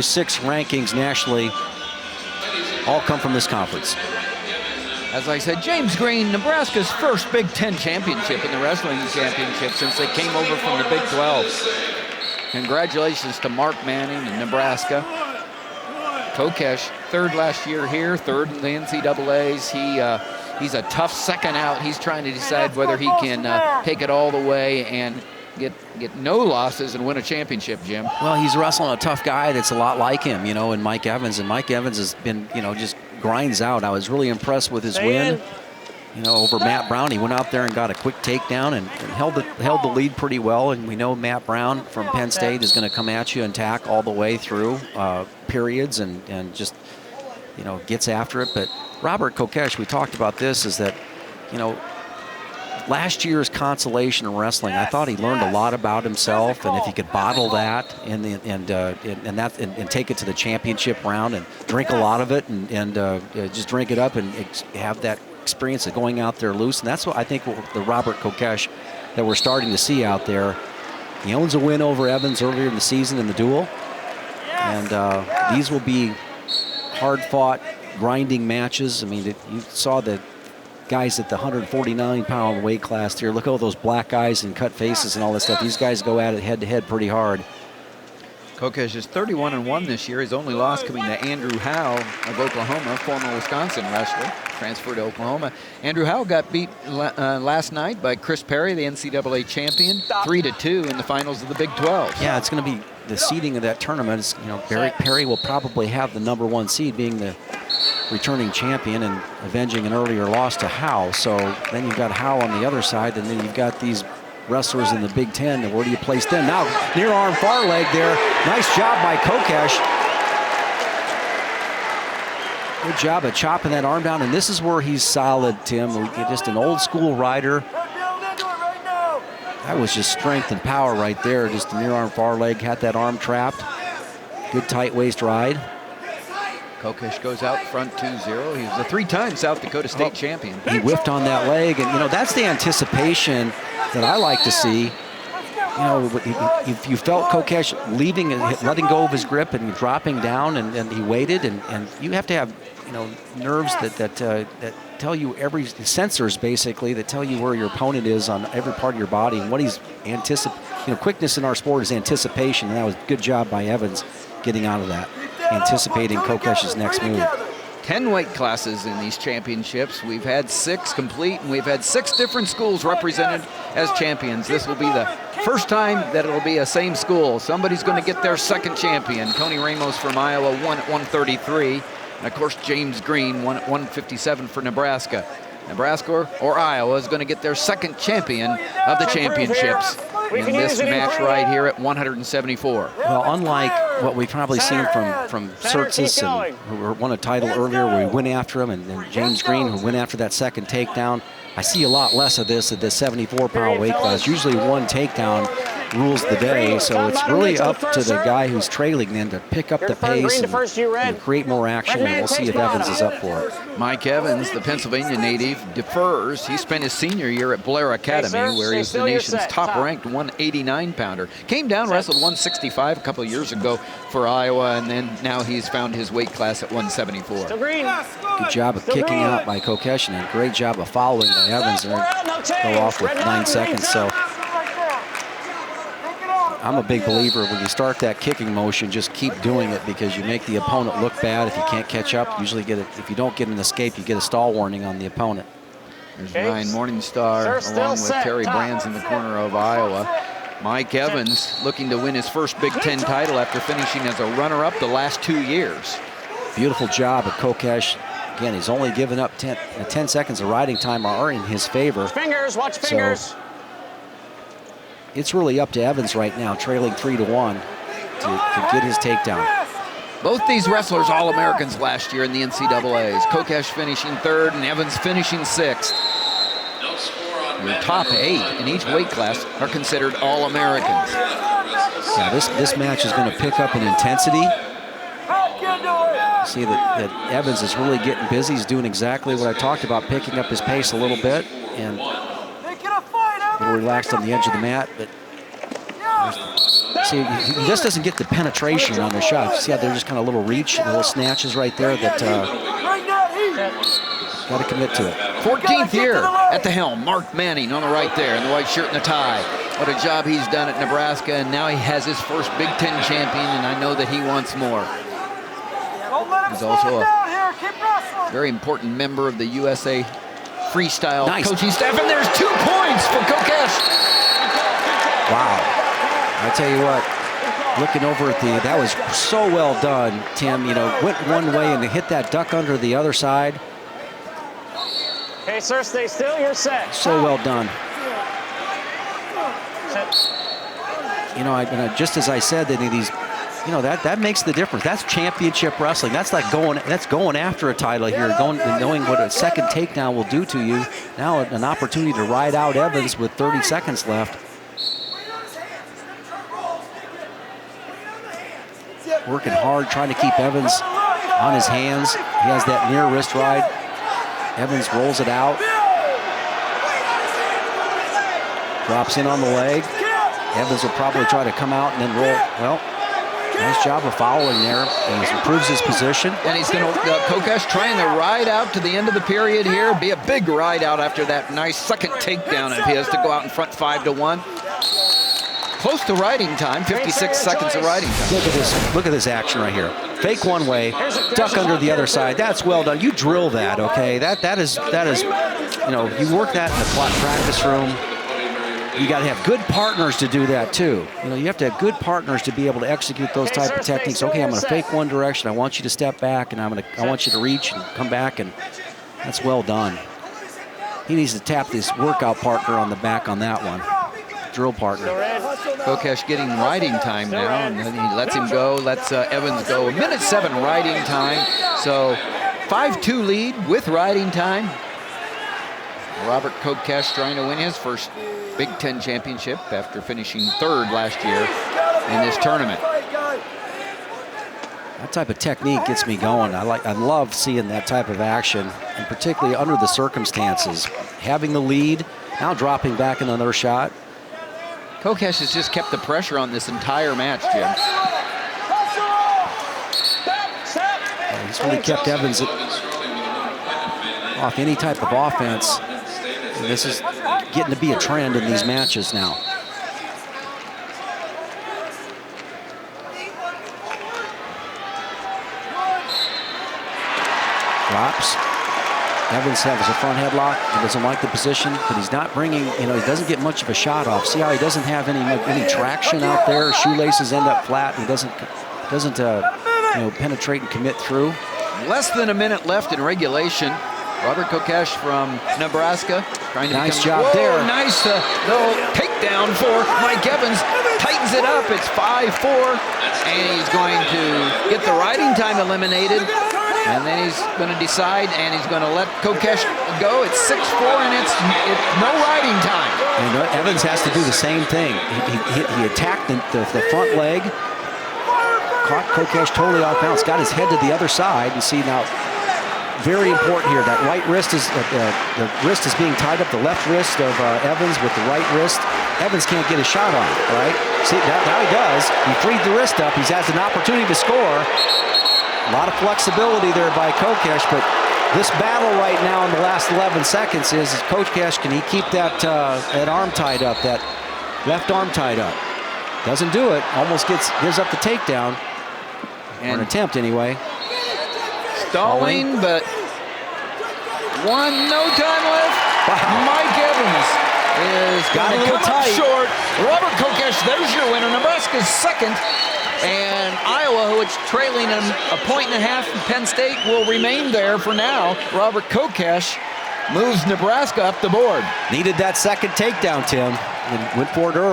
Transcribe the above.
6 rankings nationally all come from this conference. As I said, James Green, Nebraska's first Big Ten championship in the wrestling championship since they came over from the Big 12. Congratulations to Mark Manning in Nebraska. Kokesh, third last year here, third in the NCAAs. He's a tough second out. He's trying to decide whether he can take it all the way and get no losses and win a championship, Jim. Well, he's wrestling a tough guy that's a lot like him, and Mike Evans. And Mike Evans has been, just grinds out. I was really impressed with his win, over Matt Brown. He went out there and got a quick takedown and held the lead pretty well. And we know Matt Brown from Penn State is going to come at you and tack all the way through periods and just, gets after it. But Robert Kokesh, we talked about this, is that, last year's consolation in wrestling, I thought he learned a lot about himself, and if he could bottle that and take it to the championship round and drink a lot of it and just drink it up and have that experience of going out there loose, and that's what I think the Robert Kokesh that we're starting to see out there. He owns a win over Evans earlier in the season in the duel, and these will be hard-fought, grinding matches. I mean, you saw the guys at the 149-pound weight class here. Look at all those black eyes and cut faces and all that stuff. These guys go at it head-to-head pretty hard. Kokesh is 31-1 this year. His only loss coming to Andrew Howe of Oklahoma, former Wisconsin wrestler, transferred to Oklahoma. Andrew Howe got beat last night by Chris Perry, the NCAA champion, 3-2 in the finals of the Big 12. Yeah, it's going to be the seeding of that tournament. Is, Perry will probably have the #1 seed, being the returning champion and avenging an earlier loss to Howe. So then you've got Howe on the other side, and then you've got these wrestlers in the Big Ten. And where do you place them? Now, near arm far leg there. Nice job by Kokesh. Good job of chopping that arm down. And this is where he's solid, Tim. Just an old school rider. That was just strength and power right there. Just the near arm far leg, had that arm trapped. Good tight waist ride. Kokesh goes out front 2-0. He's a 3-time South Dakota State champion. He whiffed on that leg, and that's the anticipation that I like to see. If you felt Kokesh leaving and letting go of his grip and dropping down, and he waited, and you have to have nerves that tell you sensors basically that tell you where your opponent is on every part of your body and what he's anticipating. Quickness in our sport is anticipation, and that was a good job by Evans getting out of that, anticipating Kokesh's next move. 10 weight classes in these championships. We've had 6 complete, and we've had 6 different schools represented as champions. This will be the first time that it'll be a same school. Somebody's going to get their second champion. Tony Ramos from Iowa won at 133. And of course, James Green won at 157 for Nebraska. Nebraska or Iowa is going to get their second champion of the championships in this match right here at 174. Well, unlike what we've probably seen from Surtsis, who won a title earlier where we went after him, and James Green, who went after that second takedown, I see a lot less of this at the 74-pound weight class. Usually one takedown rules the day, so it's really up to the guy who's trailing then to pick up the pace and create more action, and we'll see if Evans is up for it. Mike Evans, the Pennsylvania native, defers. He spent his senior year at Blair Academy, where he's the nation's top-ranked 189-pounder. Came down, wrestled 165 a couple of years ago for Iowa, and then now he's found his weight class at 174. Good job of kicking out by Kokesh, and a great job of following by Evans, and go off with 9 seconds. So I'm a big believer when you start that kicking motion, just keep doing it, because you make the opponent look bad if you can't catch up. Usually if you don't get an escape, you get a stall warning on the opponent. There's Ryan Morningstar along with Terry Brands in the corner of Iowa. Mike Evans looking to win his first Big Ten title after finishing as a runner-up the last 2 years. Beautiful job of Kokesh. Again, he's only given up 10 seconds of riding time are in his favor. Fingers, watch fingers. So it's really up to Evans right now, trailing 3-1 to get his takedown. Both these wrestlers All-Americans last year in the NCAAs. Kokesh finishing 3rd and Evans finishing 6th. Your top 8 in each weight class are considered All-Americans. Yeah, this match is going to pick up in intensity. See that Evans is really getting busy. He's doing exactly what I talked about, picking up his pace a little bit and a little relaxed on the edge of the mat. But see See, he just doesn't get the penetration on the shot. See how they're just kind of little reach, little snatches right there that got to commit to it. 14th year at the helm. Mark Manning on the right there in the white shirt and the tie. What a job he's done at Nebraska, and now he has his first Big Ten champion, and I know that he wants more. He's also a very important member of the USA freestyle coaching staff, and there's 2 points for Kokesh. Wow. I tell you what, looking over at that was so well done, Tim. You know, went one way and to hit that duck under the other side. Okay, sir, stay still. You're set. So well done. Set. You know, just as I said, that these, you know, that makes the difference. That's championship wrestling. That's like going after a title here, knowing what a second takedown will do to you. Now an opportunity to ride out Evans with 30 seconds left. Working hard, trying to keep Evans on his hands. He has that near wrist ride. Evans rolls it out. Drops in on the leg. Evans will probably try to come out and then roll. Well, nice job of following there. And he improves his position. And he's going to, Kokesh trying to ride out to the end of the period here. Be a big ride out after that nice second takedown if he has to go out in front 5-1. Close to riding time, 56 seconds of riding time. Look at this action right here. Fake one way, duck under the other side. That's well done. You drill that, okay? That is, you know, you work that in the practice room. You got to have good partners to do that too. You know, you have to have good partners to be able to execute those type of techniques. Okay, I'm going to fake one direction. I want you to step back, and I want you to reach and come back, and that's well done. He needs to tap this workout partner on the back on that one. Drill partner. Kokesh getting riding time now, and then he lets him go, lets Evans go. 1:07 riding time, so 5-2 lead with riding time. Robert Kokesh trying to win his first Big Ten championship after finishing 3rd last year in this tournament. That type of technique gets me going. I love seeing that type of action, and particularly under the circumstances. Having the lead, now dropping back in another shot. Kokesh has just kept the pressure on this entire match, Jim. He's really kept Evans off any type of offense. And this is getting to be a trend in these matches now. Drops. Evans has a front headlock. He doesn't like the position, but he's not bringing, you know, he doesn't get much of a shot off. See how he doesn't have any traction out there? Shoelaces end up flat. He doesn't you know, penetrate and commit through. Less than a minute left in regulation. Robert Kokesh from Nebraska trying to nice job there. Nice little takedown for Mike Evans. Tightens it up. It's 5-4, and he's going to get the riding time eliminated. And then he's going to decide, and he's going to let Kokesh go. It's 6-4, and it's no riding time. And Evans has to do the same thing. He attacked the front leg, caught Kokesh totally off balance, got his head to the other side. You see now, very important here. That right wrist is the wrist is being tied up. The left wrist of Evans with the right wrist. Evans can't get a shot on it, right? See, now he does. He freed the wrist up. He has an opportunity to score. A lot of flexibility there by Kokesh, but this battle right now in the last 11 seconds is Kokesh, can he keep that arm tied up, that left arm tied up? Doesn't do it. Almost gives up the takedown, or an attempt anyway. Stalling, but no time left. Wow. Mike Evans is going to come up short. Robert Kokesh, there's your winner. Nebraska's second. And Iowa, who is trailing them a 1.5 from Penn State, will remain there for now. Robert Kokesh moves Nebraska up the board. Needed that second takedown, Tim. And went for it early.